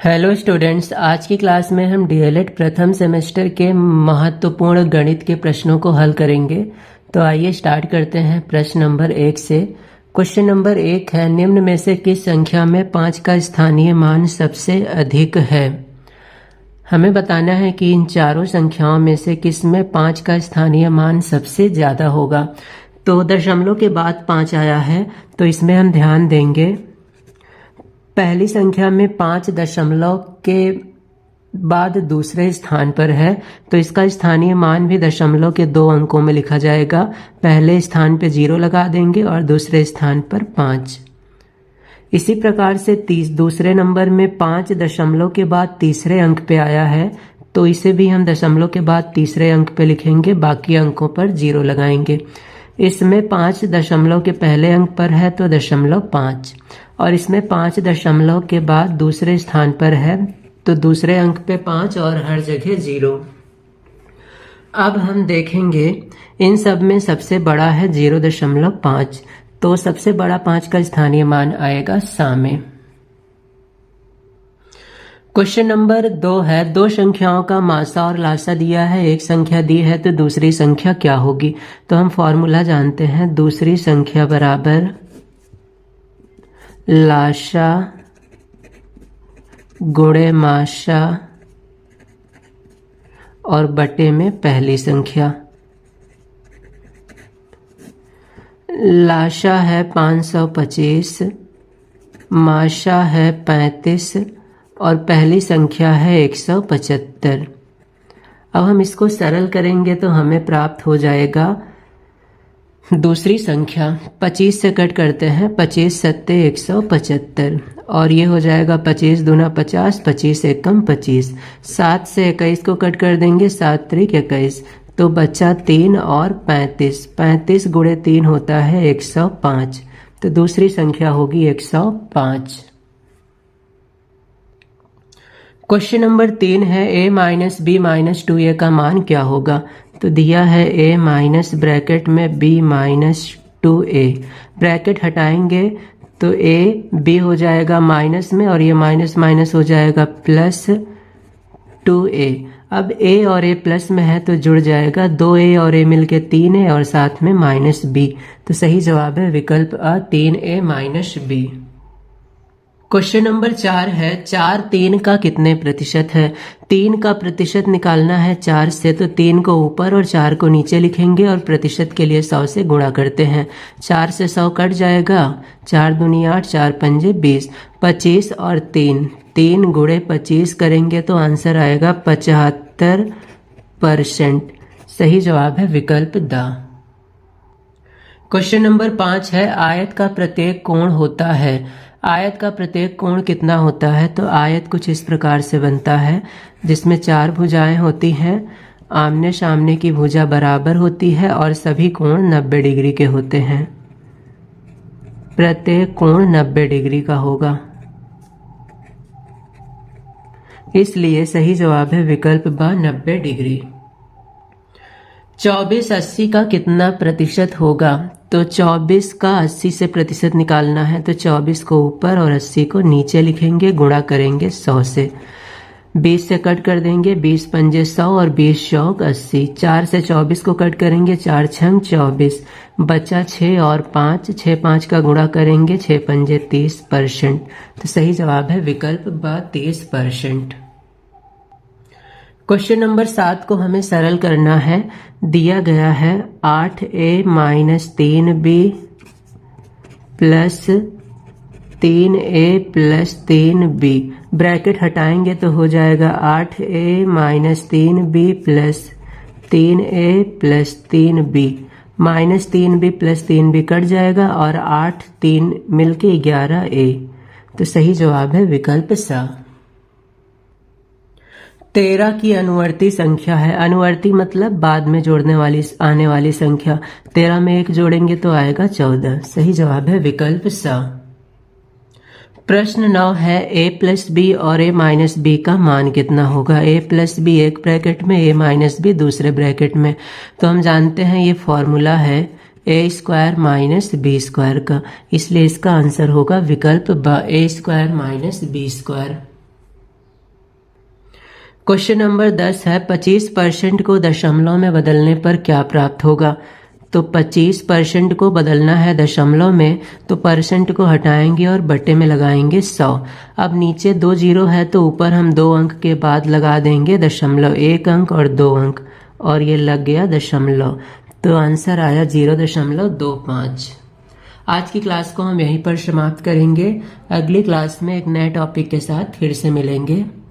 Hello students, आज की class में हम डीएलएड प्रथम सेमेस्टर के महत्वपूर्ण गणित के प्रश्नों को हल करेंगे। तो आइए स्टार्ट करते हैं प्रश्न नंबर 1 से। क्वेश्चन नंबर 1 है, निम्न में से किस संख्या में 5 का स्थानीय मान सबसे अधिक है। हमें बताना है कि इन चारों संख्याओं में से किस में 5 का स्थानीय मान सबसे ज़्यादा होगा। तो दशमलव के बाद 5 आया है, तो इसमें हम ध्यान देंगे। पहली संख्या में 5 दशमलव के बाद दूसरे स्थान पर है, तो इसका स्थानीय मान भी दशमलव के 2 अंकों में लिखा जाएगा। पहले स्थान पे 0 लगा देंगे और दूसरे स्थान पर 5। इसी प्रकार से दूसरे नंबर में 5 दशमलव के बाद तीसरे अंक पे आया है, तो इसे भी हम दशमलव के बाद तीसरे अंक पे लिखेंगे, बाकी अंकों पर 0 लगाएंगे। इसमें 5 दशमलव के पहले अंक पर है तो 0.5, और इसमें 5 दशमलव के बाद दूसरे स्थान पर है तो दूसरे अंक पे 5 और हर जगह 0। अब हम देखेंगे इन सब में सबसे बड़ा है 0.5, तो सबसे बड़ा 5 का स्थानीय मान आएगा सामे। क्वेश्चन नंबर 2 है, दो संख्याओं का मासा और लासा दिया है, एक संख्या दी है तो दूसरी संख्या क्या होगी। तो हम फॉर्मूला जानते हैं, दूसरी संख्या बराबर लाशा गुणे माशा और बटे में पहली संख्या। लाशा है 525, माशा है 35 और पहली संख्या है 175। अब हम इसको सरल करेंगे तो हमें प्राप्त हो जाएगा दूसरी संख्या। 25 से कट करते हैं, 25 सत्ते 175 और ये हो जाएगा 25 दूना 50, 25 एकम 25। 7 से 21 को कट कर देंगे, 7 त्रिक 21, तो बचा 3 और 35। 35 गुणे 3 होता है 105, तो दूसरी संख्या होगी 105। क्वेश्चन नंबर 3 है, a minus B minus 2a का मान क्या होगा। तो दिया है a माइनस ब्रैकेट में b माइनस 2a, ब्रैकेट हटाएंगे तो a b हो जाएगा माइनस में और ये माइनस माइनस हो जाएगा प्लस 2a। अब a और a प्लस में है तो जुड़ जाएगा, 2a और a मिलके 3a और साथ में माइनस b, तो सही जवाब है विकल्प अ 3a minus b। Question number 4 है, 4 3 का कितने प्रतिशत है। 3 का प्रतिशत निकालना है 4 से, तो 3 को ऊपर और 4 को नीचे लिखेंगे और प्रतिशत के लिए 100 से गुणा करते हैं। 4 से 100 कट जाएगा, 4 दूनी 8, 4 पंजे 20, 25 और 3 गुणे 25 करेंगे तो आंसर आएगा 75%। सही जवाब है विकल्प द। क्वेश्चन नंबर 5 है, आयत का प्रत्येक कोण होता है। आयत का प्रत्येक कोण कितना होता है। तो आयत कुछ इस प्रकार से बनता है, जिसमें 4 भुजाएं होती हैं, आमने सामने की भुजा बराबर होती है और सभी कोण 90 डिग्री के होते हैं। प्रत्येक कोण 90 डिग्री का होगा, इसलिए सही जवाब है विकल्प ब 90 डिग्री। 24 80 का कितना प्रतिशत होगा। तो 24 का 80 से प्रतिशत निकालना है, तो 24 को ऊपर और 80 को नीचे लिखेंगे, गुणा करेंगे 100 से। 20 से कट कर देंगे, 20 पंजे 100 और 20 चौक 80। 4 से 24 को कट करेंगे, 4 छंग 24, बचा 6 और 5, 6 5 का गुणा करेंगे, 6 पंजे 30%। तो सही जवाब है विकल्प ब 30%। क्वेश्चन नंबर 7 को हमें सरल करना है। दिया गया है 8a minus 3b plus 3a plus 3b, bracket हटाएंगे तो हो जाएगा 8a minus 3b plus 3a plus 3b, minus 3b plus 3b cut जाएगा और 8 3 मिलके 11a, तो सही जवाब है विकल्प स। 13 की अनुवर्ती संख्या है। अनुवर्ती मतलब बाद में जोड़ने वाली आने वाली संख्या। 13 में 1 जोड़ेंगे तो आएगा 14। सही जवाब है विकल्प स। प्रश्न 9 है, a प्लस बी और a माइनस बी का मान कितना होगा। a प्लस बी एक ब्रैकेट में, a माइनस बी दूसरे ब्रैकेट में। तो हम जानते हैं ये फॉर्मूला है a square minus B square का, इसलिए इसका आंसर होगा विकल्प ब a square minus B square. Question number 10 है 25% को दशमलव में बदलने पर क्या प्राप्त होगा। तो 25% को बदलना है दशमलव में, तो परसेंट को हटाएंगे और बटे में लगाएंगे 100। अब नीचे 2 जीरो है तो ऊपर हम 2 अंक के बाद लगा देंगे दशमलव, 1 अंक और 2 अंक, और ये लग गया दशमलव। तो आंसर आया 0.25। आज की क्लास को हम यहीं पर समाप्त करेंगे। अगली क्लास में एक नए टॉपिक के साथ फिर से मिलेंगे।